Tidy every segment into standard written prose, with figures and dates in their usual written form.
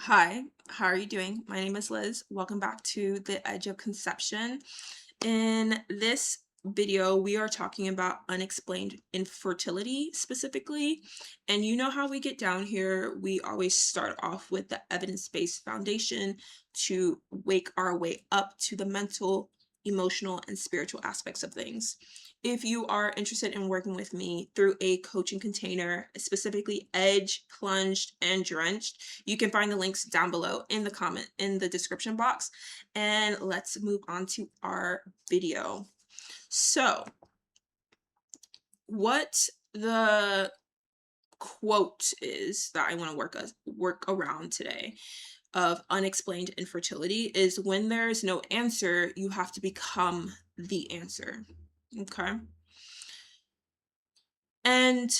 Hi, how are you doing? My name is Liz. Welcome back to The Edge of Conception. In this video, we are talking about unexplained infertility specifically. And you know how we get down here, we always start off with the evidence-based foundation to wake our way up to the mental, emotional, and spiritual aspects of things. If you are interested in working with me through a coaching container, specifically Edge, Plunged, and Drenched, you can find the links down below in the description box. And let's move on to our video. So, what the quote is that I want to work around today of unexplained infertility is when there is no answer, you have to become the answer. Okay? And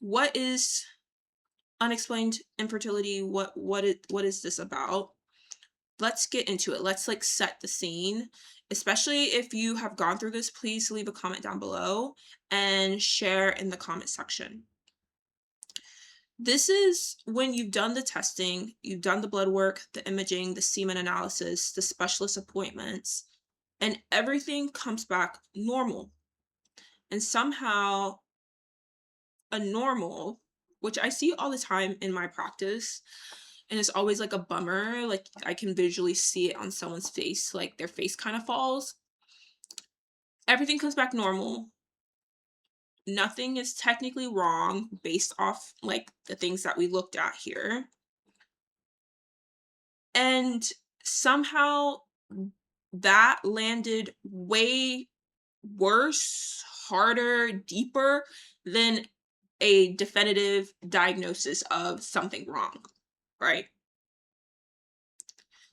what is unexplained infertility? What is this about? Let's get into it. Let's like set the scene. Especially if you have gone through this, please leave a comment down below and share in the comment section. This is when you've done the testing, you've done the blood work, the imaging, the semen analysis, the specialist appointments, and everything comes back normal. And somehow a normal, which I see all the time in my practice, and it's always like a bummer, like I can visually see it on someone's face, like their face kind of falls. Everything comes back normal. Nothing is technically wrong based off like the things that we looked at here. And somehow that landed way worse, harder, deeper than a definitive diagnosis of something wrong, right?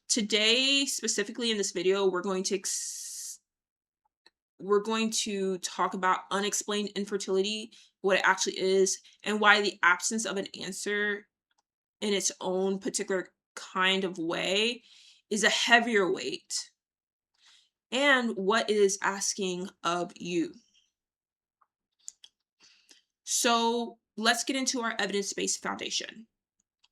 Today, specifically in this video, we're going to talk about unexplained infertility, what it actually is, and why the absence of an answer in its own particular kind of way is a heavier weight, and what it is asking of you. So let's get into our evidence-based foundation.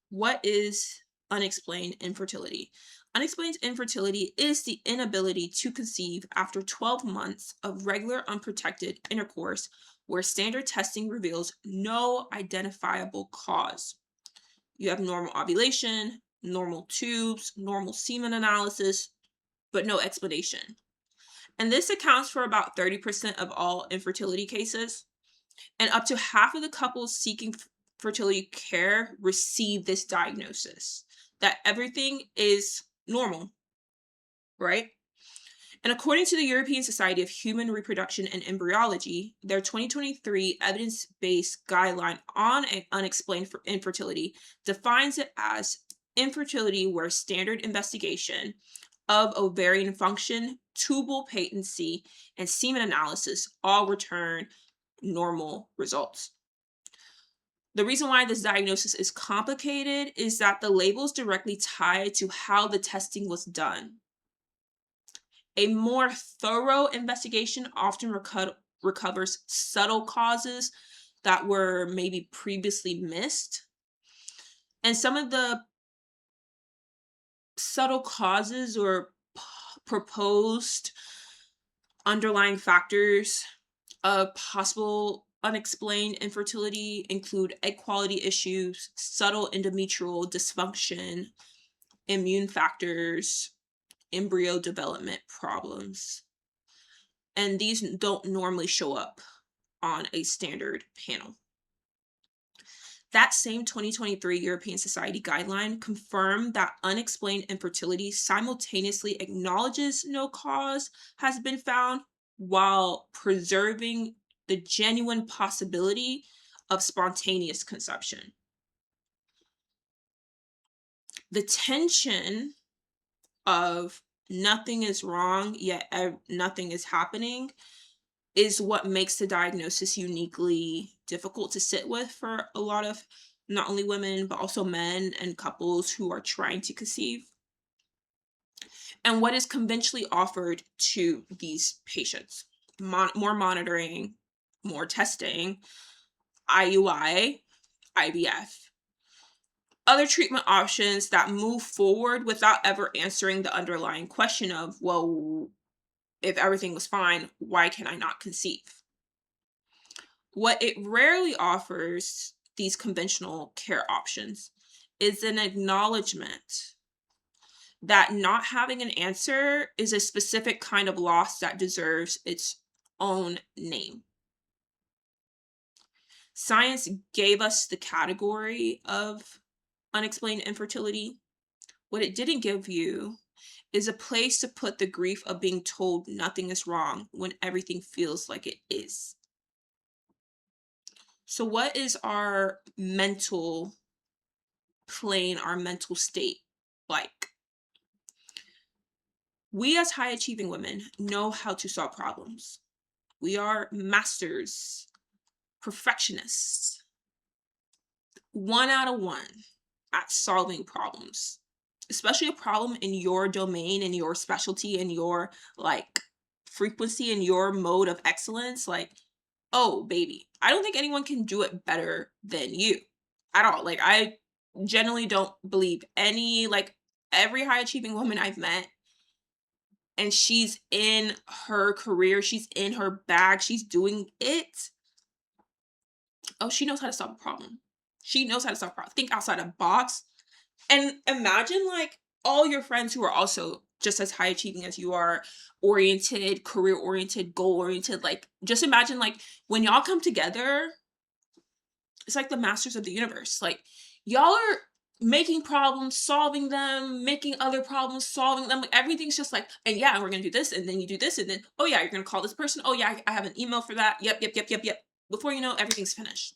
What is unexplained infertility? Unexplained infertility is the inability to conceive after 12 months of regular unprotected intercourse where standard testing reveals no identifiable cause. You have normal ovulation, normal tubes, normal semen analysis, but no explanation. And this accounts for about 30% of all infertility cases. And up to half of the couples seeking fertility care receive this diagnosis that everything is normal, right? And according to the European Society of Human Reproduction and Embryology, their 2023 evidence based guideline on unexplained infertility defines it as infertility where standard investigation of ovarian function, tubal patency, and semen analysis all return normal results. The reason why this diagnosis is complicated is that the label is directly tied to how the testing was done. A more thorough investigation often recovers subtle causes that were maybe previously missed. And some of the subtle causes or proposed underlying factors of possible unexplained infertility include egg quality issues, subtle endometrial dysfunction, immune factors, embryo development problems. And these don't normally show up on a standard panel. That same 2023 European Society guideline confirmed that unexplained infertility simultaneously acknowledges no cause has been found while preserving the genuine possibility of spontaneous conception. The tension of nothing is wrong, yet nothing is happening, is what makes the diagnosis uniquely difficult to sit with for a lot of not only women, but also men and couples who are trying to conceive. And what is conventionally offered to these patients? More monitoring, more testing, IUI, IVF. Other treatment options that move forward without ever answering the underlying question of, well, if everything was fine, why can I not conceive? What it rarely offers, these conventional care options, is an acknowledgement that not having an answer is a specific kind of loss that deserves its own name. Science gave us the category of unexplained infertility. What it didn't give you is a place to put the grief of being told nothing is wrong when everything feels like it is. So, what is our mental plane, our mental state like? We, as high achieving women, know how to solve problems. We are masters, perfectionists, 1 out of 1 at solving problems, especially a problem in your domain, in your specialty, in your like frequency, in your mode of excellence. Like, oh, baby, I don't think anyone can do it better than you at all. Like, I generally don't believe like every high achieving woman I've met, and she's in her career, she's in her bag, she's doing it. Oh, she knows how to solve a problem. She knows how to solve a problem. Think outside the box. And imagine like all your friends who are also just as high achieving as you are, oriented, career oriented, goal oriented. Like, just imagine like when y'all come together, it's like the masters of the universe. Like, y'all are making problems, solving them, making other problems, solving them. Like, everything's just like, and yeah, we're gonna do this, and then you do this, and then oh yeah, you're gonna call this person. Oh yeah, I have an email for that. Yep, yep, yep, yep, yep. Before you know, everything's finished.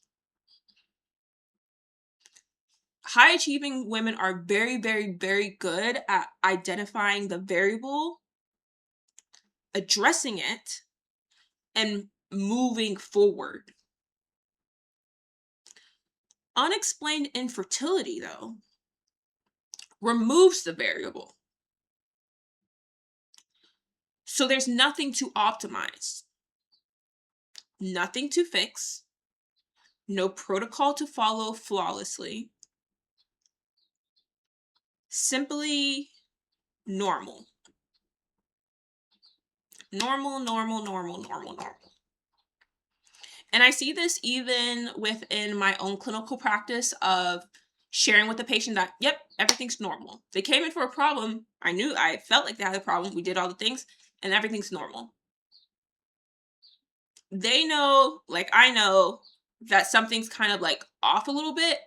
High achieving women are very, very, very good at identifying the variable, addressing it, and moving forward. Unexplained infertility, though, removes the variable. So there's nothing to optimize, nothing to fix, no protocol to follow flawlessly, simply normal. Normal, normal, normal, normal, normal. And I see this even within my own clinical practice of sharing with the patient that, yep, everything's normal. They came in for a problem. I felt like they had a problem. We did all the things, and everything's normal. They know, like I know, that something's kind of like off a little bit.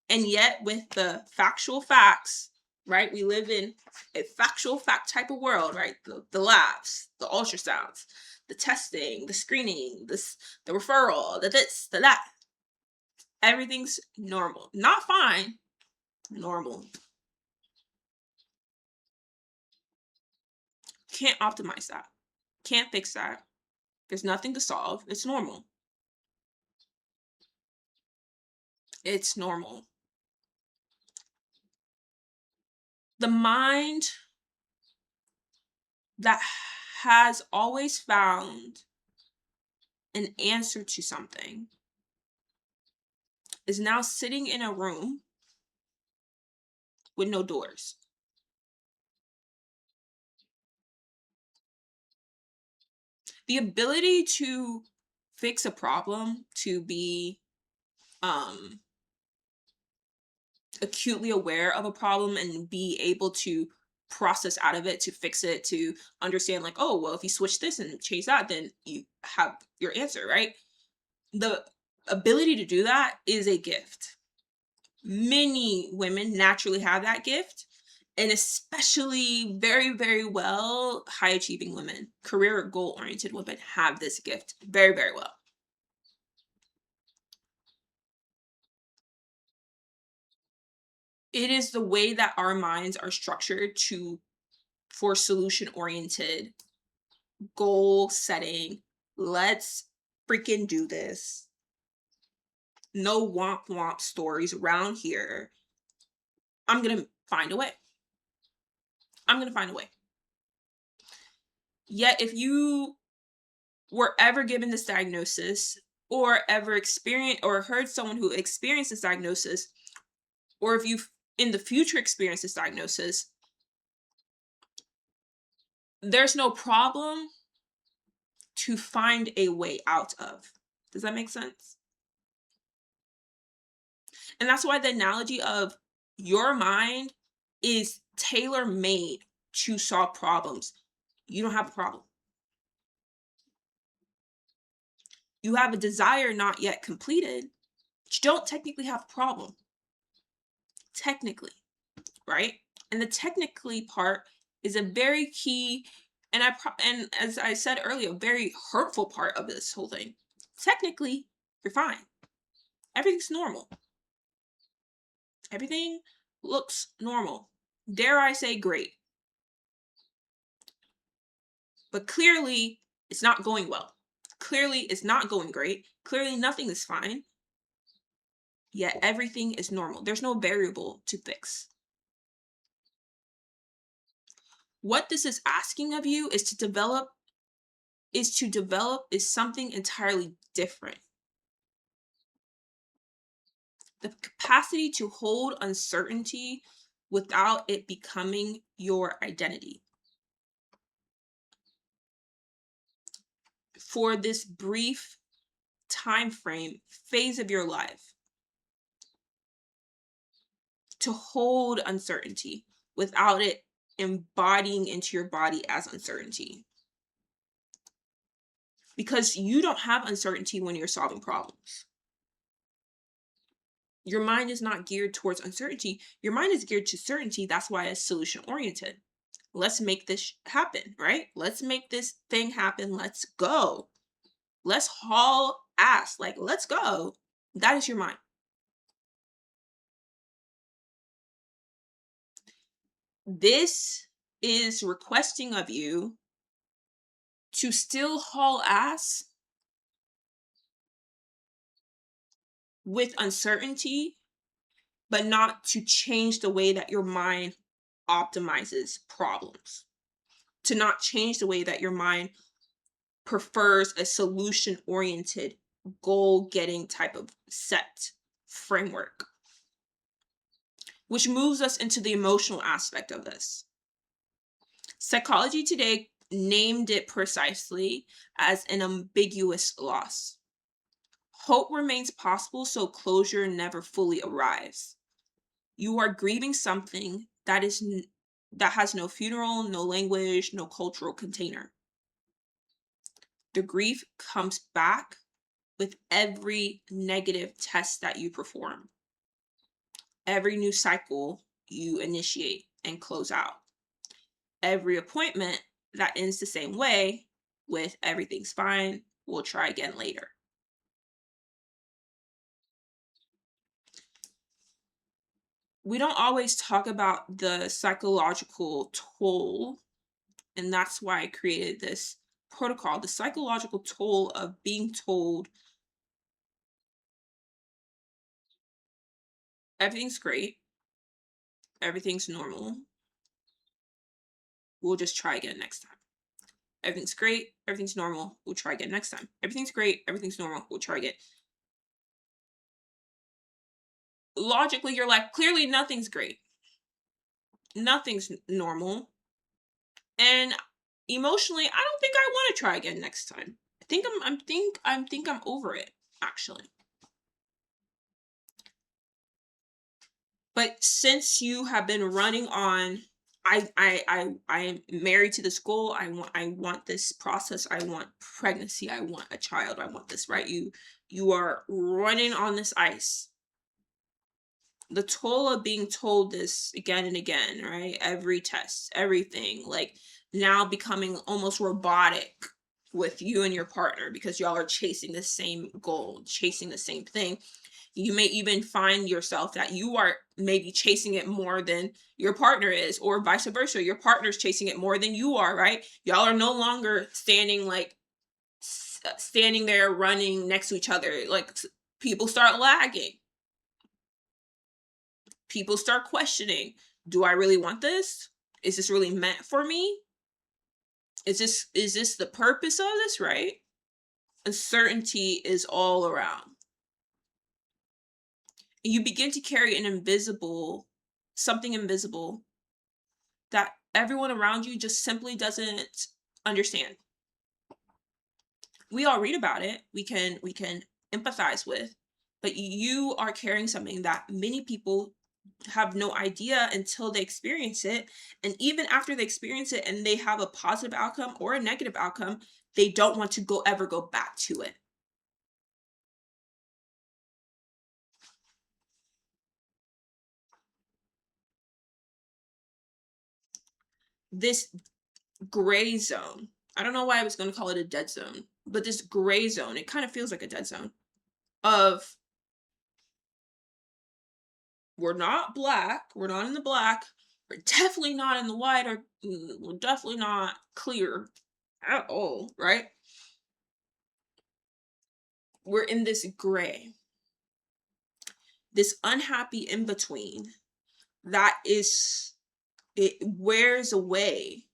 And yet, with the factual facts, right? We live in a factual fact type of world, right? The labs, the ultrasounds, the testing, the screening, the referral, the this, the that. Everything's normal. Not fine, normal. Can't optimize that. Can't fix that. There's nothing to solve. It's normal. It's normal. The mind that has always found an answer to something is now sitting in a room with no doors. The ability to fix a problem, to be um acutely aware of a problem and be able to process out of it, to fix it, to understand like, oh well, if you switch this and change that, then you have your answer, right? The ability to do that is a gift. Many women naturally have that gift, and especially very, very well high achieving women, career goal oriented women have this gift very, very well. It is the way that our minds are structured to for solution oriented goal setting. Let's freaking do this. No womp womp stories around here. I'm going to find a way. I'm going to find a way. Yet, if you were ever given this diagnosis or ever experienced or heard someone who experienced this diagnosis, or if you've in the future experience this diagnosis, there's no problem to find a way out of. Does that make sense? And that's why the analogy of your mind is tailor made to solve problems. You don't have a problem. You have a desire not yet completed, but you don't technically have a problem. Technically, right? And the technically part is a very key, and as I said earlier, a very hurtful part of this whole thing. Technically, you're fine. Everything's normal. Everything looks normal. Dare I say great. But clearly, it's not going well. Clearly, it's not going great. Clearly, nothing is fine. Yet everything is normal. There's no variable to fix. What this is asking of you is is something entirely different. The capacity to hold uncertainty without it becoming your identity. For this brief time frame, phase of your life, to hold uncertainty without it embodying into your body as uncertainty. Because you don't have uncertainty when you're solving problems. Your mind is not geared towards uncertainty. Your mind is geared to certainty. That's why it's solution oriented. Let's make this happen, right? Let's make this thing happen. Let's go. Let's haul ass. Like, let's go. That is your mind. This is requesting of you to still haul ass with uncertainty, but not to change the way that your mind optimizes problems, to not change the way that your mind prefers a solution oriented, goal getting type of set framework. Which moves us into the emotional aspect of this. Psychology Today named it precisely as an ambiguous loss. Hope remains possible, so closure never fully arrives. You are grieving something that has no funeral, no language, no cultural container. The grief comes back with every negative test that you perform, every new cycle you initiate and close out, every appointment that ends the same way with everything's fine, we'll try again later. We don't always talk about the psychological toll, and that's why I created this protocol, the psychological toll of being told everything's great, everything's normal, we'll just try again next time. Everything's great, everything's normal, we'll try again next time. Everything's great, everything's normal, we'll try again. Logically, you're like, clearly nothing's great. Nothing's normal. And emotionally, I don't think I want to try again next time. I think I'm over it, actually. But since you have been running on, I am married to this goal. I want this process. I want pregnancy. I want a child. I want this, right? You are running on this ice. The toll of being told this again and again, right? Every test, everything, like now becoming almost robotic with you and your partner because y'all are chasing the same goal, chasing the same thing. You may even find yourself that you are maybe chasing it more than your partner is, or vice versa. Your partner's chasing it more than you are, right? Y'all are no longer standing there running next to each other. Like people start lagging. People start questioning, do I really want this? Is this really meant for me? Is this the purpose of this, right? Uncertainty is all around. You begin to carry an invisible something invisible that everyone around you just simply doesn't understand. We all read about it. We can empathize with, but you are carrying something that many people have no idea until they experience it. And even after they experience it and they have a positive outcome or a negative outcome, they don't want to go back to it. This gray zone. I don't know why I was going to call it a dead zone, but this gray zone, it kind of feels like a dead zone of we're not black, we're not in the black, we're definitely not in the white, or we're definitely not clear at all, right? We're in this gray, this unhappy in between that is, it wears away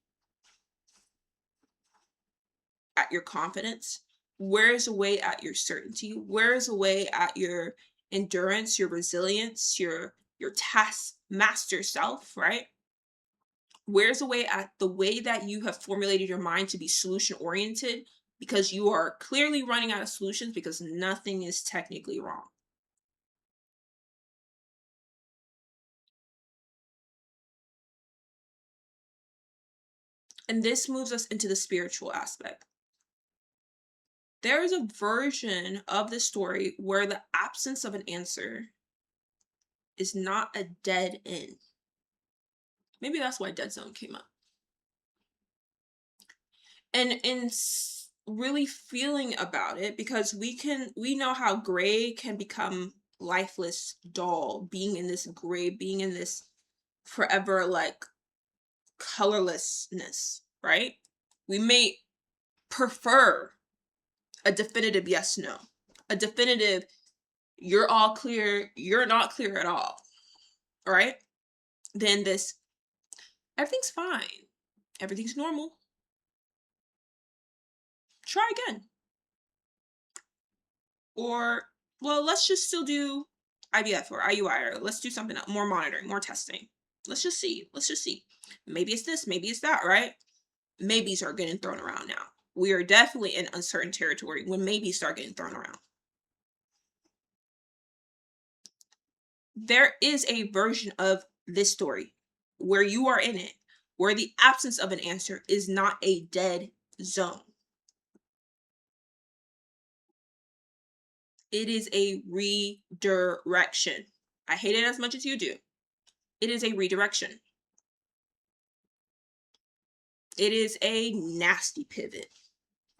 at your confidence, wears away at your certainty, wears away at your endurance, your resilience, your task master self, right? Wears away at the way that you have formulated your mind to be solution oriented, because you are clearly running out of solutions because nothing is technically wrong. And this moves us into the spiritual aspect. There is a version of the story where the absence of an answer is not a dead end. Maybe that's why Dead Zone came up. And really feeling about it, because we know how gray can become lifeless, dull, being in this gray, being in this forever like colorlessness, right? We may prefer a definitive yes no, a definitive you're all clear, you're not clear at all, right? Then this everything's fine, everything's normal, try again. Or, well, let's just still do IVF or IUI, or let's do something else, more monitoring, more testing. Let's just see. Let's just see. Maybe it's this, maybe it's that, right? Maybes are getting thrown around now. We are definitely in uncertain territory when maybes start getting thrown around. There is a version of this story where you are in it, where the absence of an answer is not a dead zone. It is a redirection. I hate it as much as you do. It is a redirection. It is a nasty pivot.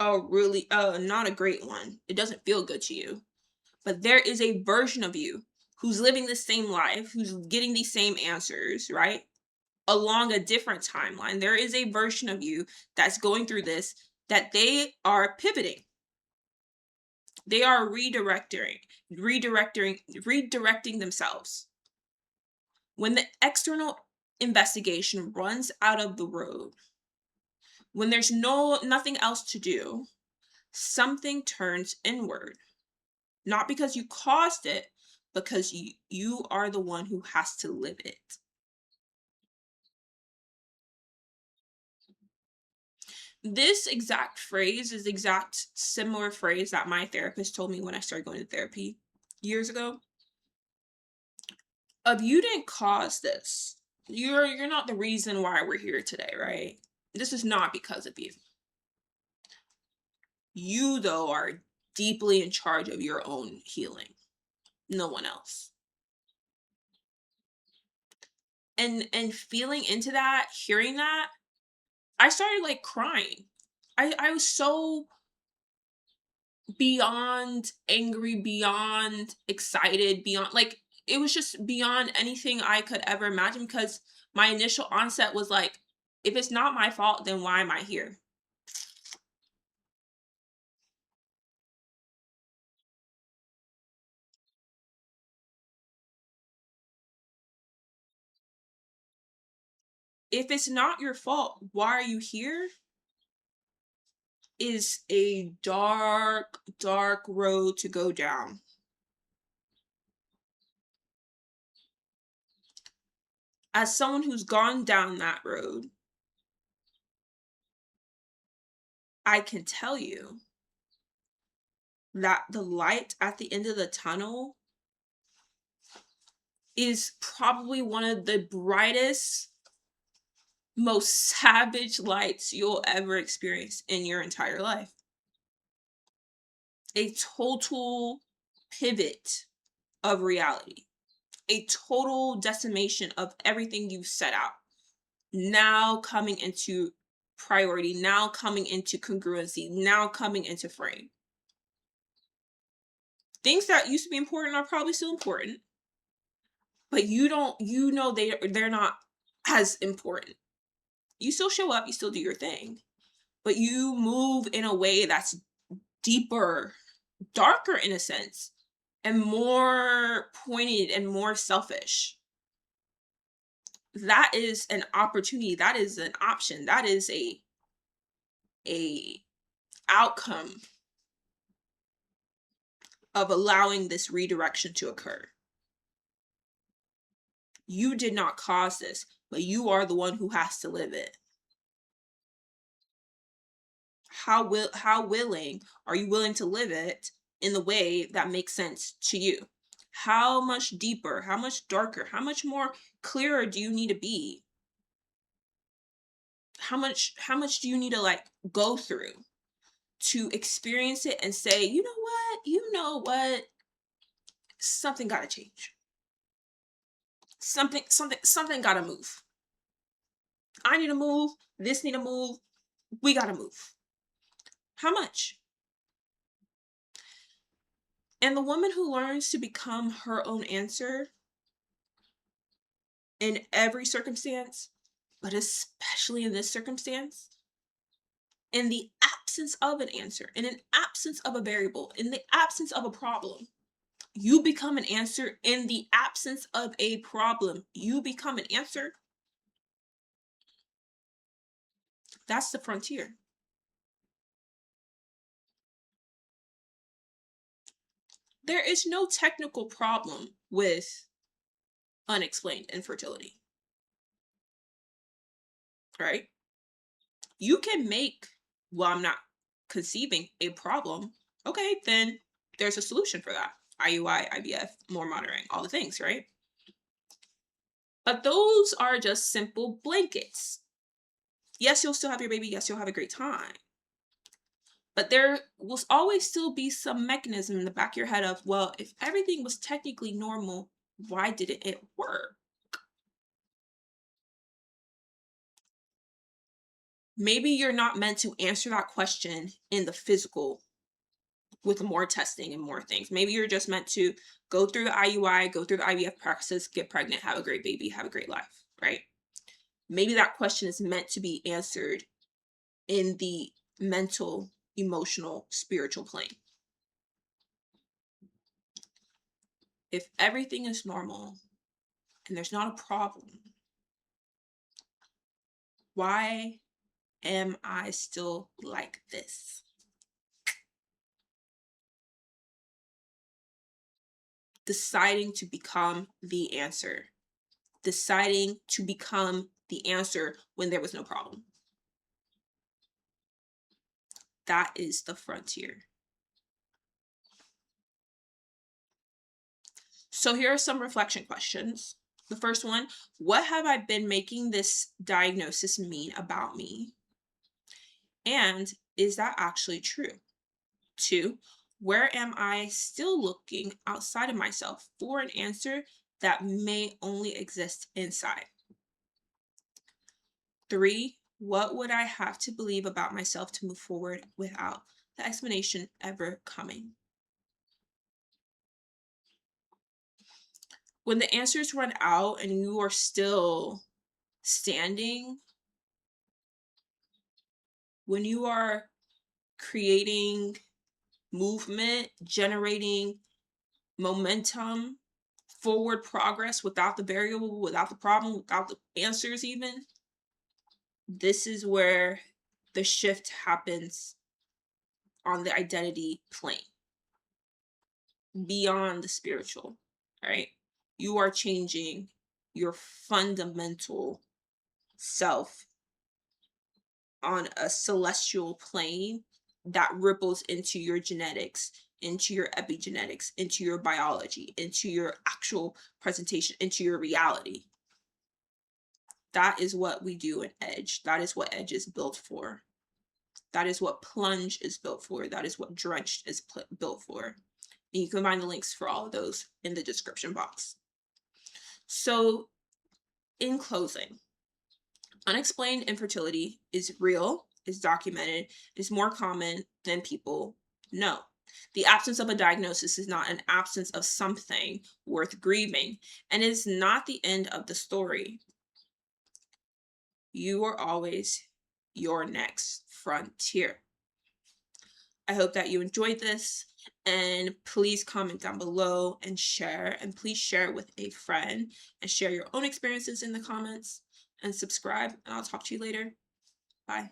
Oh, really? Not a great one. It doesn't feel good to you. But there is a version of you who's living the same life, who's getting these same answers, right? Along a different timeline. There is a version of you that's going through this, that they are pivoting. They are redirecting themselves. When the external investigation runs out of the road, when there's nothing else to do, something turns inward. Not because you caused it, because you are the one who has to live it. This exact phrase is the exact similar phrase that my therapist told me when I started going to therapy years ago. Of you didn't cause this. You're not the reason why we're here today, right? This is not because of you. You though are deeply in charge of your own healing. No one else. And feeling into that, hearing that, I started like crying. I was so beyond angry, beyond excited, beyond like it was just beyond anything I could ever imagine, because my initial onset was like, if it's not my fault, then why am I here? If it's not your fault, why are you here? Is a dark, dark road to go down. As someone who's gone down that road, I can tell you that the light at the end of the tunnel is probably one of the brightest, most savage lights you'll ever experience in your entire life. A total pivot of reality, a total decimation of everything you've set out, now coming into priority, now coming into congruency, now coming into frame. Things that used to be important are probably still important, but they're not as important. You still show up, you still do your thing, but you move in a way that's deeper, darker in a sense, and more pointed and more selfish. That is an opportunity, that is an option, that is a outcome of allowing this redirection to occur. You did not cause this, but you are the one who has to live it. How willing are you willing to live it in the way that makes sense to you? How much deeper, how much darker, how much more clearer do you need to be? How much do you need to like go through to experience it and say, you know what? You know what? Something got to change. Something got to move. I need to move. This need to move. We got to move. How much? And the woman who learns to become her own answer in every circumstance, but especially in this circumstance, in the absence of an answer, in an absence of a variable, in the absence of a problem, you become an answer in the absence of a problem. You become an answer. That's the frontier. There is no technical problem with unexplained infertility, right? You can make, well, I'm not conceiving a problem. Okay, then there's a solution for that. IUI, IVF, more monitoring, all the things, right? But those are just simple blankets. Yes, you'll still have your baby. Yes, you'll have a great time. But there will always still be some mechanism in the back of your head of, well, if everything was technically normal, why didn't it work? Maybe you're not meant to answer that question in the physical with more testing and more things. Maybe you're just meant to go through the IUI, go through the IVF process, get pregnant, have a great baby, have a great life, right? Maybe that question is meant to be answered in the mental, emotional, spiritual plane. If everything is normal and there's not a problem, why am I still like this? Deciding to become the answer. Deciding to become the answer when there was no problem. That is the frontier. So here are some reflection questions. The first one, what have I been making this diagnosis mean about me? And is that actually true? Two, where am I still looking outside of myself for an answer that may only exist inside? Three, what would I have to believe about myself to move forward without the explanation ever coming? When the answers run out and you are still standing, when you are creating movement, generating momentum, forward progress without the variable, without the problem, without the answers, even, this is where the shift happens on the identity plane beyond the spiritual, right? You are changing your fundamental self on a celestial plane that ripples into your genetics, into your epigenetics, into your biology, into your actual presentation, into your reality. That is what we do in Edge. That is what Edge is built for. That is what Plunge is built for. That is what Drenched is built for. And you can find the links for all of those in the description box. So, in closing, unexplained infertility is real, is documented, is more common than people know. The absence of a diagnosis is not an absence of something worth grieving, and is not the end of the story. You are always your next frontier. I hope that you enjoyed this, and please comment down below and share, and please share with a friend and share your own experiences in the comments and subscribe, and I'll talk to you later. Bye.